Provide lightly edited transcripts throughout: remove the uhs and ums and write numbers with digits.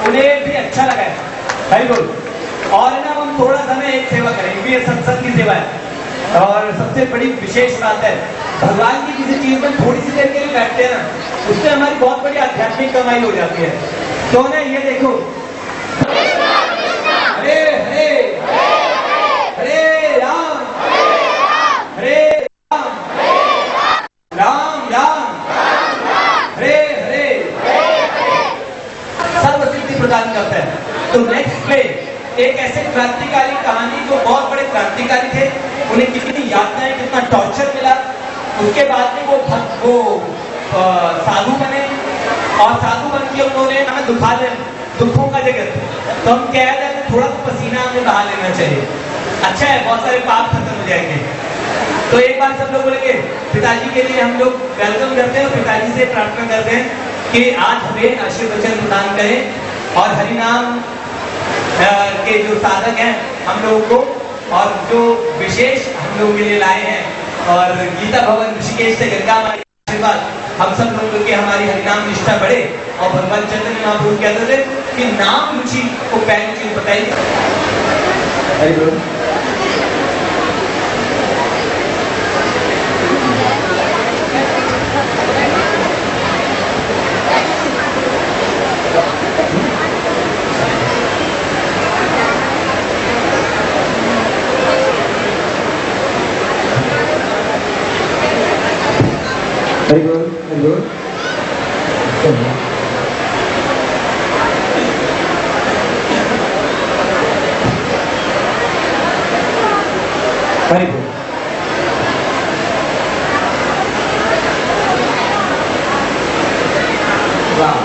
उन्हें भी अच्छा लगा है। Very good. और ना हम थोड़ा सा ना एक सेवा करेंगे, ये सत्संग की सेवा है और सबसे बड़ी विशेष बात है भगवान की किसी चीज में थोड़ी सी देर के लिए बैठते हैं ना, उससे हमारी बहुत बड़ी आध्यात्मिक कमाई हो जाती है। तो ना ये देखो, हरे हरे हरे राम हरे राम राम राम हरे हरे सर्वसिद्धि प्रदान करता है। तो नेक्स्ट प्ले एक ऐसे क्रांतिकारी कहानी जो बहुत बड़े क्रांतिकारी थे, उन्हें कितनी यातनाएं कितना टॉर्चर मिला, उसके बाद में वो साधु बने और साधु बन के उन्होंने हमें दुखों का जगत, तो हम कह रहे हैं थोड़ा सा पसीना हमें बहा लेना चाहिए। अच्छा है, बहुत सारे पाप खत्म हो जाएंगे। तो एक बार सब लोग बोलेंगे पिताजी के लिए हम लोग वेलकम करते हैं और पिताजी से प्रार्थना करते हैं कि आज हमें आशीर्वचन प्रदान करें और हरिनाम के जो साधक हैं हम लोगों को और जो विशेष हम लोगों के लिए लाए हैं और गीता भवन ऋषिकेश से गंगा हमारी आशीर्वाद हम सब लोगों की हमारी हरिनाम निष्ठा बढ़े। और भगवान चैतन्य महाप्रभु कहते थे कि नाम रुचि को पहली चीज बताइए। Very good, very good. Very good. Wow.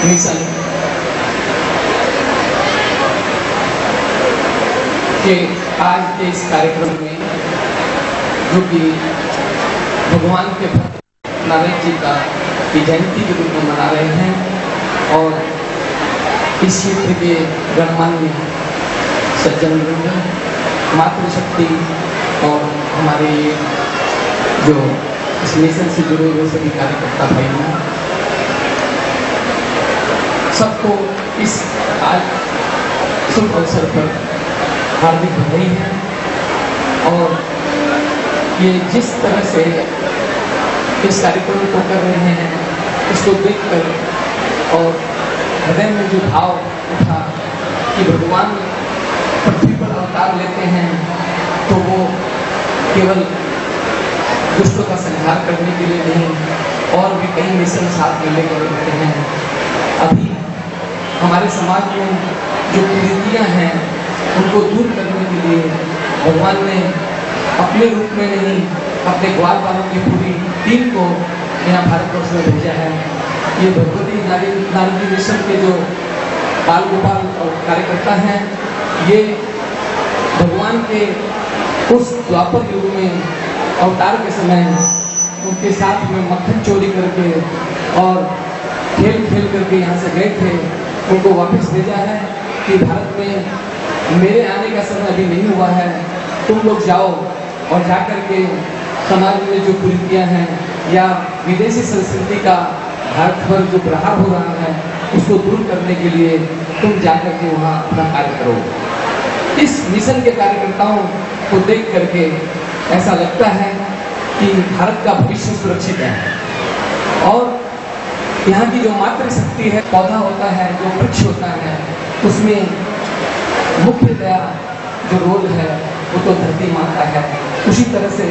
Mission के आज के इस कार्यक्रम में, जो कि भगवान के भक्त नारायण जी का की जयंती के रूप में मना रहे हैं, और इस क्षेत्र के गणमान्य सज्जन वृंद, मातृशक्ति और हमारे जो इस मिशन से जुड़े हुए सभी कार्यकर्ता भाइयों, सबको इस आज शुभ अवसर पर हार्दिक बधाई है। और ये जिस तरह से इस कार्यक्रम को कर रहे हैं, इसको देखकर और हृदय में जो भाव उठा कि भगवान पृथ्वी पर अवतार लेते हैं तो वो केवल दुष्टों का संहार करने के लिए नहीं, और भी कई मिशन साथ में लेकर रहते हैं। अभी हमारे समाज में जो कुरीतियाँ हैं उनको दूर करने के लिए भगवान ने अपने रूप में नहीं, अपने ग्वाल वालों की पूरी टीम को यहाँ भारतवर्ष में भेजा है। ये भगवती नारी मिशन के जो बाल गोपाल और कार्यकर्ता हैं, ये भगवान के उस द्वापर युग में अवतार के समय उनके साथ में मक्खन चोरी करके और खेल खेल करके यहाँ से गए थे, उनको वापस भेजा है कि भारत में मेरे आने का समय अभी नहीं हुआ है, तुम लोग जाओ और जाकर के समाज में जो कुरीतियाँ हैं या विदेशी संस्कृति का भारत पर जो प्रहार हो रहा है उसको दूर करने के लिए तुम जाकर के वहाँ अपना कार्य करो। इस मिशन के कार्यकर्ताओं को देख करके ऐसा लगता है कि भारत का भविष्य सुरक्षित है, और यहाँ की जो मातृशक्ति है, पौधा होता है, जो वृक्ष होता है, उसमें मुख्यतया जो रोल है वो तो धरती माता है। उसी तरह से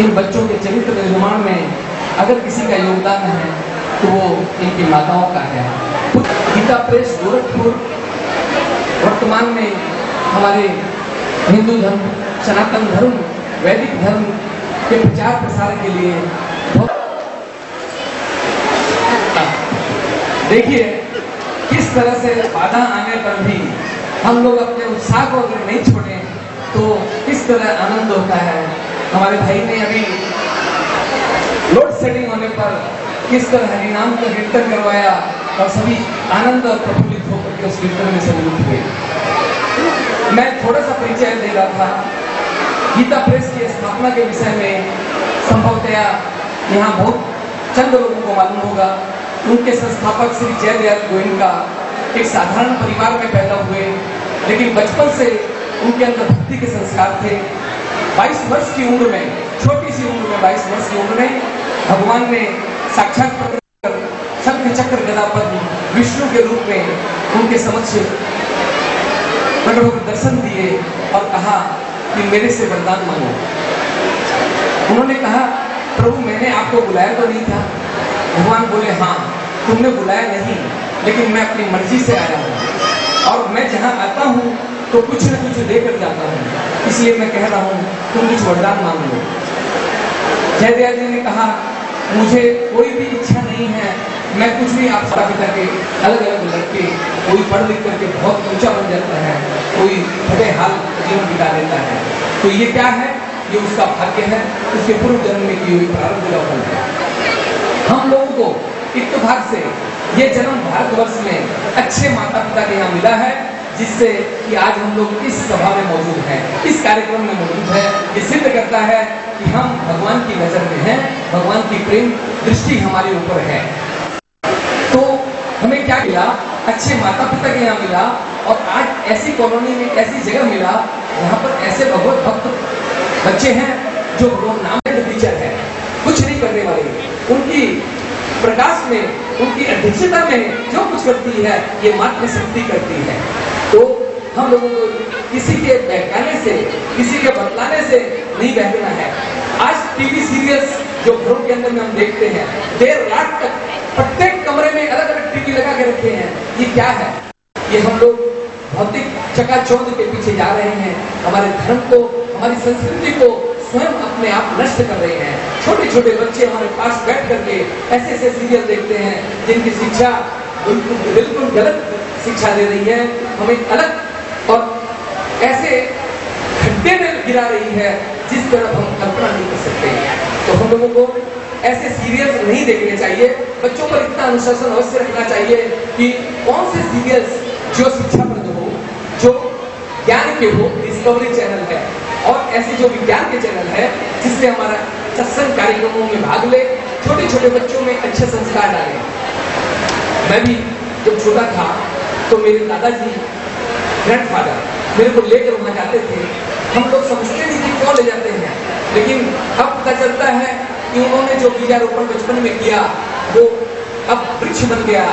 इन बच्चों के चरित्र निर्माण में अगर किसी का योगदान है तो वो इनकी माताओं का है। गीता प्रेस गोरखपुर वर्तमान में हमारे हिंदू धर्म, सनातन धर्म, वैदिक धर्म के प्रचार प्रसार के लिए देखिए किस तरह से बाधा आने पर भी हम लोग अपने उत्साह को अगर नहीं छोड़ें तो किस तरह आनंद होता है। हमारे भाई ने अभी लोड शेडिंग होने पर किस तरह हरिनाम का कीर्तन करवाया और सभी आनंद और प्रफुल्लित होकर के उस कीर्तन में सम्मिलित हुए। मैं थोड़ा सा परिचय दे रहा था गीता प्रेस की स्थापना के विषय में। संभवतया यहाँ बहुत चंद लोगों को मालूम होगा, उनके संस्थापक श्री जयदयाल गोविंद एक साधारण परिवार में पैदा हुए, लेकिन बचपन से उनके अंदर भक्ति के संस्कार थे। 22 वर्ष की उम्र में, छोटी सी उम्र में, 22 वर्ष की उम्र में भगवान ने साक्षात प्रकट कर शंख चक्र गदा पद्म विष्णु के रूप में उनके समक्ष प्रकट होकर दर्शन दिए और कहा कि मेरे से वरदान मांगो। उन्होंने कहा प्रभु मैंने आपको बुलाया तो नहीं था। भगवान बोले हाँ तुमने बुलाया नहीं, लेकिन मैं अपनी मर्जी से आया हूँ और मैं जहाँ आता हूँ तो कुछ न कुछ देकर जाता हूँ, इसलिए मैं कह रहा हूँ तुम कुछ वरदान मांग लो। जयदयाल जी ने कहा मुझे कोई भी इच्छा नहीं है, मैं कुछ भी आप पिता के अलग अलग लड़के, कोई पढ़ लिख करके बहुत ऊंचा बन जाता है, कोई फटे हाल जीवन बिता लेता है, तो ये क्या है, ये उसका भाग्य है, उसके पूर्व जन्म में की हुई प्रारब्ध का फल है। हम लोगों को इत्तेफाक से ये जन्म भारतवर्ष में अच्छे माता पिता के यहाँ मिला है, जिससे कि आज हम लोग इस सभा में मौजूद हैं, इस कार्यक्रम में मौजूद है। ये सिद्ध करता है कि हम भगवान की नजर में हैं, भगवान की प्रेम दृष्टि हमारे ऊपर है। तो हमें क्या मिला, अच्छे माता पिता के यहाँ मिला, और आज ऐसी कॉलोनी में ऐसी जगह मिला जहाँ पर ऐसे भगवत भक्त बच्चे हैं जो भगवान नाम टीचर है, कुछ नहीं करने वाले, उनकी प्रकाश में, उनकी अध्यक्षता में जो कुछ करती है ये मातृशक्ति करती है। तो हम लोगों को किसी के बहकाने से, किसी के बतलाने से नहीं बहकना है। आज टीवी सीरियल्स जो घरों के अंदर में हम देखते हैं, देर रात तक प्रत्येक कमरे में अलग अलग टीवी लगा के रखे हैं, ये क्या है? ये हम लोग भौतिक चकाचौंध के पीछे जा रहे हैं, हमारे धर्म को, हमारी संस्कृति को स्वयं अपने आप नष्ट कर रहे हैं। छोटे छोटे बच्चे हमारे पास बैठ करके ऐसे ऐसे सीरियल देखते हैं जिनकी शिक्षा बिल्कुल गलत शिक्षा दे रही है, हमें अलग और ऐसे खड्डे में गिरा रही है जिस तरफ हम कल्पना नहीं कर सकते। तो हम लोगों को ऐसे सीरियल्स नहीं देखने चाहिए। बच्चों पर इतना अनुशासन अवश्य रखना चाहिए कि कौन से सीरियल्स जो शिक्षाप्रद हो, जो ज्ञान के हो, डिस्कवरी चैनल है, और ऐसे जो विज्ञान के चैनल है जिससे हमारा सत्संग कार्यक्रमों में भाग ले, छोटे छोटे बच्चों में अच्छे संस्कार डालें। मैं भी जब छोटा था तो मेरे दादाजी ग्रैंडफादर मेरे को लेकर वहां जाते थे। हम लोग समझते नहीं कि क्यों ले जाते हैं, लेकिन अब पता चलता है कि उन्होंने जो बीजारोपण बचपन में किया वो अब वृक्ष बन गया,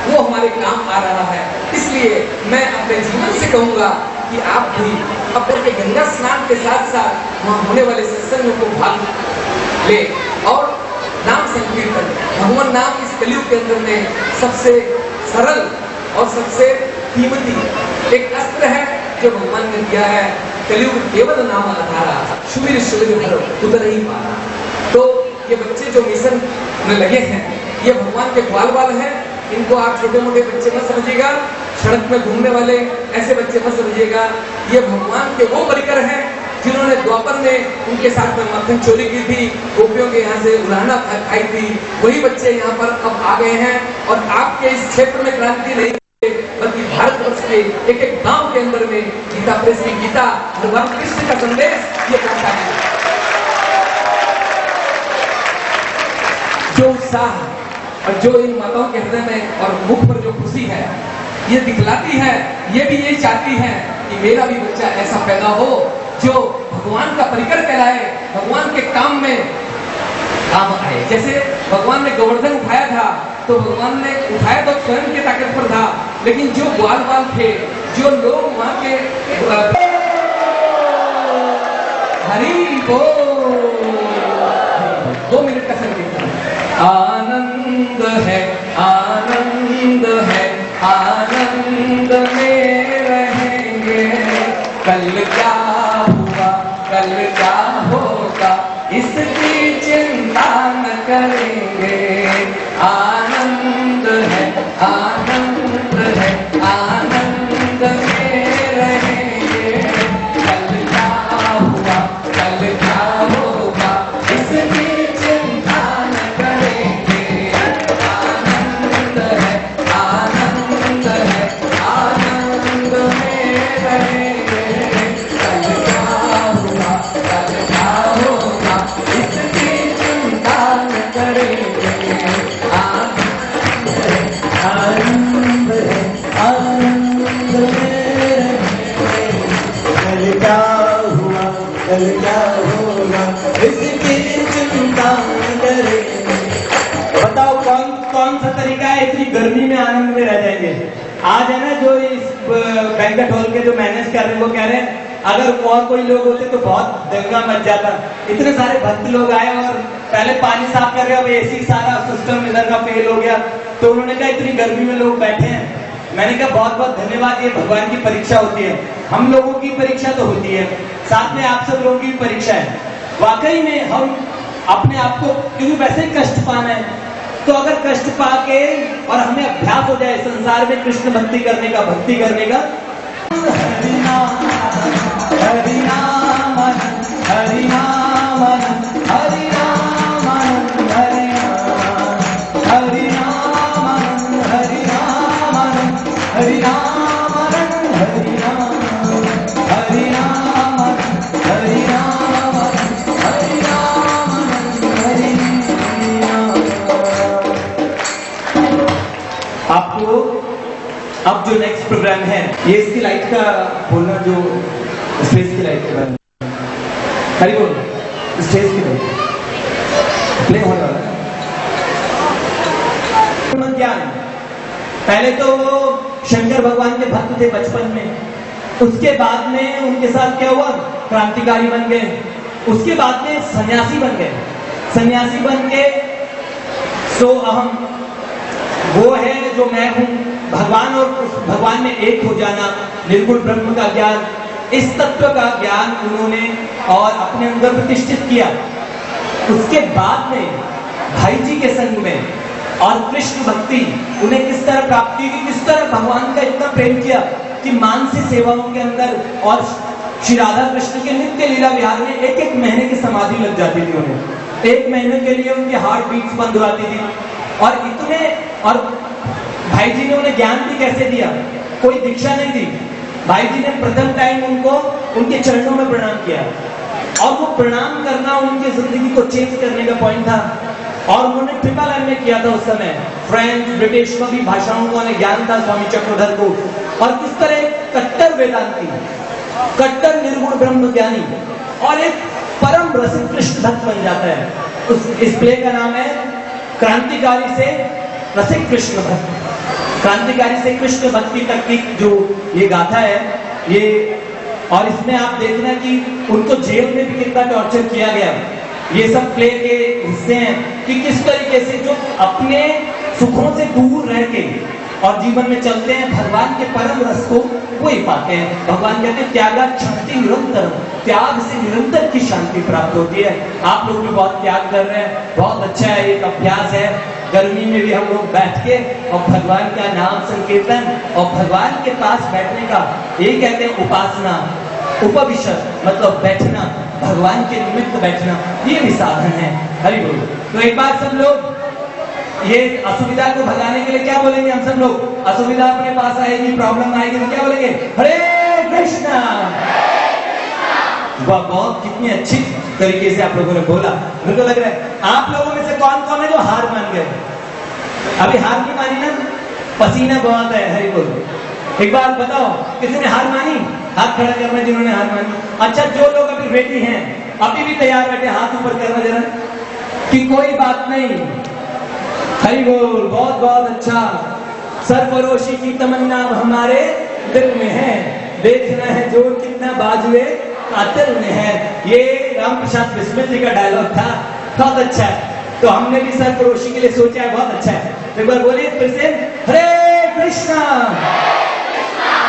वो हमारे काम आ रहा है। इसलिए मैं अपने जीवन से कहूंगा कि आप भी अपने गंगा स्नान के साथ साथ वहां होने वाले सत्संगों को भाग ले और नाम संकीर्तन, भगवान नाम इस कलयुग के अंदर में सबसे सरल और सबसे कीमती एक अस्त्र है जो भगवान ने दिया है। कलयुग केवल नाम आधारा, सुबीर सुबीर भरो उतर ही पाना। तो ये बच्चे जो मिशन में लगे हैं, ये भगवान के ग्वाल बाल हैं। इनको आप छोटे मोटे बच्चे मत समझिएगा, सड़क में घूमने वाले ऐसे बच्चे मत समझिएगा। ये भगवान के वो परिकर हैं जिन्होंने द्वापर में उनके साथ में मक्खन चोरी की थी, गोपियों के यहाँ से उलाहना खाई थी। वही बच्चे यहाँ पर अब आ गए हैं और आपके इस क्षेत्र में क्रांति नहीं बल्कि भारतवर्ष के एक एक गांव के अंदर में गीता प्रेस की गीता, भगवान कृष्ण का संदेश ये पहुंचा है। जो उत्साह और जो इन माताओं के हृदय में और मुख पर जो खुशी है ये दिखलाती है, ये भी यही चाहती है कि मेरा भी बच्चा ऐसा पैदा हो जो भगवान का परिकर कहलाए, भगवान के काम में काम आए। जैसे भगवान ने गोवर्धन उठाया था तो भगवान ने उठाया तो स्वयं के ताकत पर था, लेकिन जो ग्वाल बाल थे, जो लोग वहां के हरि बोल 2 मिनट का संकीर्तन। आनंद है, आनंद है, आनंद में रहेंगे। कल क्या हुआ, कल क्या होगा, इसकी चिंता न करेंगे। आनंद है, आनंद है, आनंद में रहेंगे। कल क्या हुआ, कल क्या होगा, इसकी चिंता न करेंगे। आनंद है, आनंद है, आनंद में रहेंगे। कल क्या हुआ, कल क्या होगा, इसकी चिंता न करेंगे। आनंद है, आनंद में कल क्या हुआ, कल क्या होगा, इसकी चिंता न करेंगे। बताओ कौन कौन सा तरीका है इतनी गर्मी में आनंद में रह जाएंगे। आज है ना जो इस बैंक्वेट हॉल के जो मैनेज कर रहे हैं वो कह रहे हैं अगर और कोई लोग होते तो बहुत दंगा मच जाता। इतने सारे भक्त लोग आए और पहले पानी साफ कर रहे, अब एसी सारा सिस्टम इधर का फेल हो गया। तो उन्होंने कहा इतनी गर्मी में लोग बैठे हैं। मैंने कहा बहुत बहुत धन्यवाद, ये भगवान की परीक्षा होती है। हम लोगों की परीक्षा तो होती है, साथ में आप सब लोगों की परीक्षा है। वाकई में हम अपने आप को क्योंकि वैसे ही कष्ट पाना है, तो अगर कष्ट पाके और हमें अभ्यास हो जाए संसार में कृष्ण भक्ति करने का, भक्ति करने का। हरिनाम हरिनाम हरिनाम हरिनाम हरिनाम हरिनाम हरिनाम हरिनाम हरिनाम हरिनाम आपको अब जो नेक्स्ट प्रोग्राम है ये इसकी लाइट का बोलना, जो स्टेज की लाइट के बारे में हरी बोल, स्टेज की लाइट प्ले होने वाला है। ज्ञान पहले तो वो शंकर भगवान के भक्त थे बचपन में, उसके बाद में उनके साथ क्या हुआ, क्रांतिकारी बन गए। उसके बाद में सन्यासी बन गए। सन्यासी बन के सो अहम वो है जो मैं हूं, भगवान और भगवान में एक हो जाना, निर्गुण ब्रह्म का ज्ञान, इस तत्व का ज्ञान उन्होंने और अपने अंदर प्रतिष्ठित किया। उसके बाद में भाई जी के संग में और कृष्ण भक्ति उन्हें किस तरह प्राप्ति हुई, किस तरह भगवान का इतना प्रेम किया कि मानसी सेवाओं के अंदर और श्री राधा कृष्ण के नित्य लीला विहार में एक एक महीने की समाधि लग जाती थी उन्हें। एक महीने के लिए उनकी हार्ट बीट्स बंद हो जाती थी। और इतने, और भाई जी ने उन्हें ज्ञान भी कैसे दिया, कोई दीक्षा नहीं दी। भाई जी ने प्रथम टाइम उनको उनके चरणों में प्रणाम किया और वो प्रणाम करना उनकी जिंदगी को चेंज करने का पॉइंट था। और उन्होंने ट्रिपल एमए किया था उस समय, फ्रेंच ब्रिटिश सभी भाषाओं का उन्हें ज्ञान था स्वामी चक्रधर को। और किस तरह कट्टर वेदांती, कट्टर निर्गुण ब्रह्म ज्ञानी और एक परम रसिक कृष्ण भक्त बन जाता है। इस प्ले का नाम है क्रांतिकारी से रसिक कृष्ण भक्त। क्रांतिकारी से कृष्ण भक्ति तक की जो ये गाथा है ये, और इसमें आप देखना कि उनको जेल में भी कितना टॉर्चर किया गया। ये सब प्ले के हिस्से हैं कि किस तरीके से जो अपने सुखों से दूर रह के और जीवन में चलते हैं, भगवान के परम रस को वही पाते हैं। भगवान कहते हैं त्यागा शांति निरंतर, त्याग से निरंतर की शांति प्राप्त होती है। आप लोग भी बहुत त्याग कर रहे हैं, बहुत अच्छा है, एक अभ्यास है। गर्मी में भी हम लोग बैठ के और भगवान का नाम संकीर्तन और भगवान के पास बैठने का, ये कहते हैं उपासना, उपविशत मतलब बैठना, भगवान के निमित्त बैठना, ये भी साधन है। हरि बोल। तो एक बार सब लोग ये असुविधा को भगाने के लिए क्या बोलेंगे हम सब लोग? असुविधा अपने पास आएगी, प्रॉब्लम आएगी तो क्या बोलेंगे? हरे कृष्णा। वाह, बहुत कितनी अच्छी तरीके से आप लोगों ने बोला। मुझे लग रहा है आप लोगों में से कौन कौन है जो हार मान गए? अभी हार नहीं मानी ना? पसीना बहुत है। हरि बोल। एक बार बताओ किसी ने हार मानी? हाथ खड़ा करना जिन्होंने हार मानी। अच्छा, जो लोग अभी रेडी हैं, अभी भी तैयार बैठे, हाथ ऊपर करना जरा कि कोई बात नहीं। हरि बोल। बहुत बहुत अच्छा। सरफरोशी की तमन्ना हमारे दिल में है, देखना है जोर कितना बाजुए कातिल में है। ये राम प्रसाद बिस्मिल जी का डायलॉग था, बहुत अच्छा है। तो हमने भी सरफरोशी के लिए सोचा है, बहुत अच्छा है। तो एक बार बोलिए फिर से, हरे कृष्णा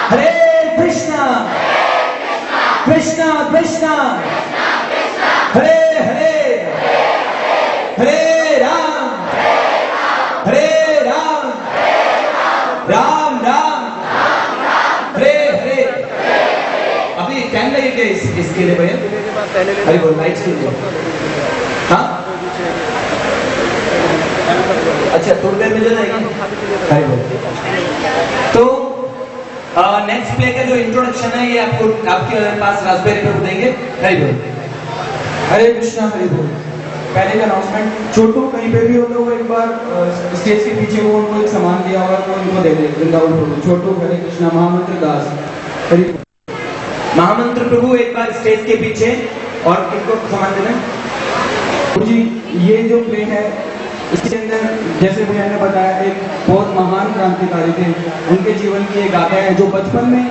हरे कृष्णा कृष्णा कृष्णा हरे हरे हरे राम हरे राम राम राम हरे हरे। अभी टाइम लगेगा इसके लिए भैया? अरे बोल, लाइट्स के लिए। हाँ अच्छा, थोड़ी देर में जो जाएगी। अरे बोल। तो नेक्स्ट प्ले का जो इंट्रोडक्शन है ये आपको आपके पास रास्पबेरी पे देंगे। हरि बोल। हरे कृष्णा हरि बोल। पहले का अनाउंसमेंट, छोटू कहीं पे भी हो तो वो एक बार स्टेज के पीछे वो उनको एक सामान दिया होगा तो उनको दे दे। वृंदावन प्रभु छोटू हरे कृष्णा महामंत्र दास हरि। महामंत्र प्रभु एक बार स्टेज के पीछे और किनको सामान देना जी। ये जो प्ले है इसके अंदर जैसे भैया ने बताया एक बहुत महान क्रांतिकारी थे, उनके जीवन की एक गाथा है जो बचपन में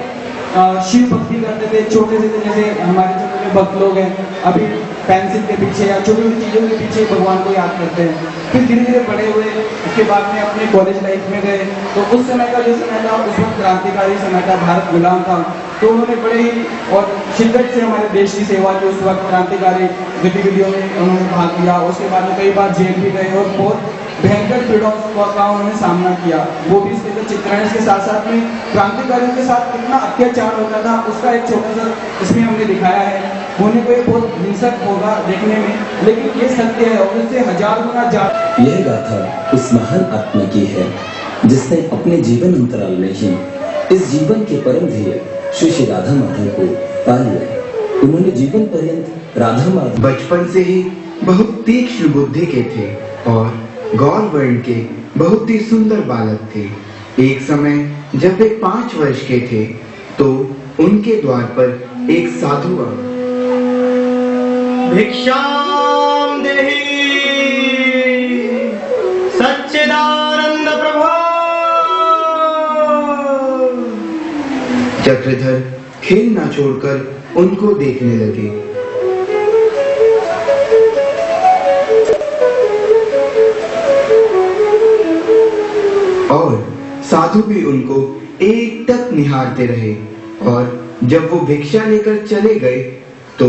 शिव भक्ति करते थे। छोटे से जैसे हमारे छोटे भक्त लोग हैं अभी पेंसिल के पीछे या छोटी छोटी चीज़ों के पीछे भगवान को याद करते हैं। फिर धीरे धीरे बड़े हुए, उसके बाद में अपने कॉलेज लाइफ में गए तो उस समय का जो समय था उस वक्त क्रांतिकारी समय था, भारत गुलाम था। तो उन्होंने बड़े ही और शिद्दत से हमारे देश की सेवा की। उस वक्त क्रांतिकारी गतिविधियों में उन्होंने भाग लिया। उसके बाद में कई बार जेल भी गए और बहुत भयंकर पीड़ाओं का उन्होंने सामना किया। वो भी इसके चित्रण, इसके साथ साथ में क्रांतिकारियों के साथ कितना अत्याचार होता था उसका एक छोटा सा इसमें हमने दिखाया है। होने को ये बहुत हिंसक होगा देखने में, लेकिन ये सत्य है और उससे हजार गुना ज्यादा। यह गाथा उस महान आत्मा की है जिसने अपने जीवन अंतराल में ही इस जीवन के परम ध्येय श्री राधा माधव को पा लिया। उन्होंने जीवन पर्यंत राधा माधव बचपन से ही बहुत तीक्ष्ण बुद्धि के थे और गौर वर्ण के बहुत ही सुंदर बालक थे। एक समय जब वे 5 वर्ष के थे तो उनके द्वार पर एक साधु आया। भिक्षाम देहि सच्चिदानंद प्रभो। चक्रधर खेलना छोड़कर उनको देखने लगे। और साधु भी उनको एकटक निहारते रहे और जब वो भिक्षा लेकर चले गए तो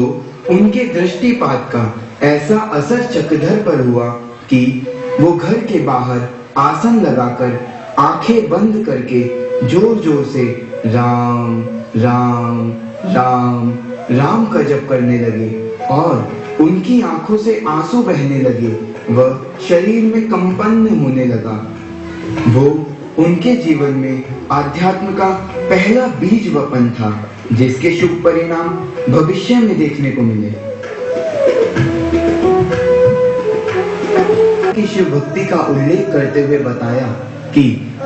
उनके दृष्टिपात का ऐसा असर चक्रधर पर हुआ कि वो घर के बाहर आसन लगाकर आंखें बंद करके जोर जोर से राम राम राम राम का जप करने लगे और उनकी आंखों से आंसू बहने लगे व शरीर में कंपन होने लगा। वो उनके जीवन में अध्यात्म का पहला बीज वपन था, जिसके शुभ परिणाम भविष्य में देखने को मिले। की शिव भक्ति का उल्लेख करते हुए बताया कि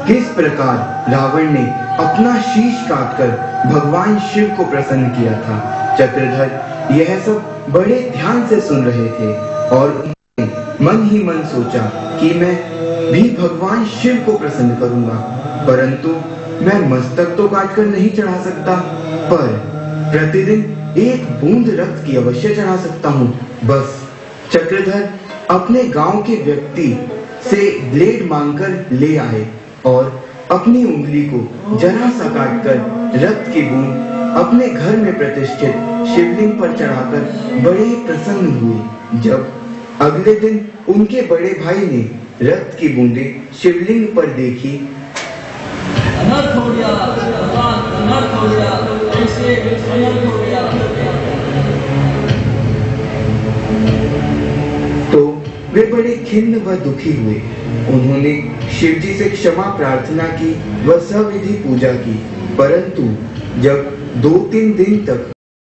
किस प्रकार रावण ने अपना शीश काटकर भगवान शिव को प्रसन्न किया था। चक्रधर यह सब बड़े ध्यान से सुन रहे थे और मन ही मन सोचा कि मैं भी भगवान शिव को प्रसन्न करूंगा, परंतु मैं मस्तक तो काटकर नहीं चढ़ा सकता, पर प्रतिदिन एक बूंद रक्त की अवश्य चढ़ा सकता हूँ। बस चक्रधर अपने गांव के व्यक्ति से ब्लेड मांगकर ले आए और अपनी उंगली को जरा सा काटकर रक्त की बूंद अपने घर में प्रतिष्ठित शिवलिंग पर चढ़ाकर बड़े प्रसन्न हुए। जब अगले दिन उनके बड़े भाई ने रक्त की बूंदें शिवलिंग पर देखी अनर्थ हो गया, अनर्थ हो गया, ऐसे अनर्थ हो गया। तो वे बड़े खिन्न व दुखी हुए। उन्होंने शिवजी से क्षमा प्रार्थना की व सविधि पूजा की, परंतु जब 2-3 दिन तक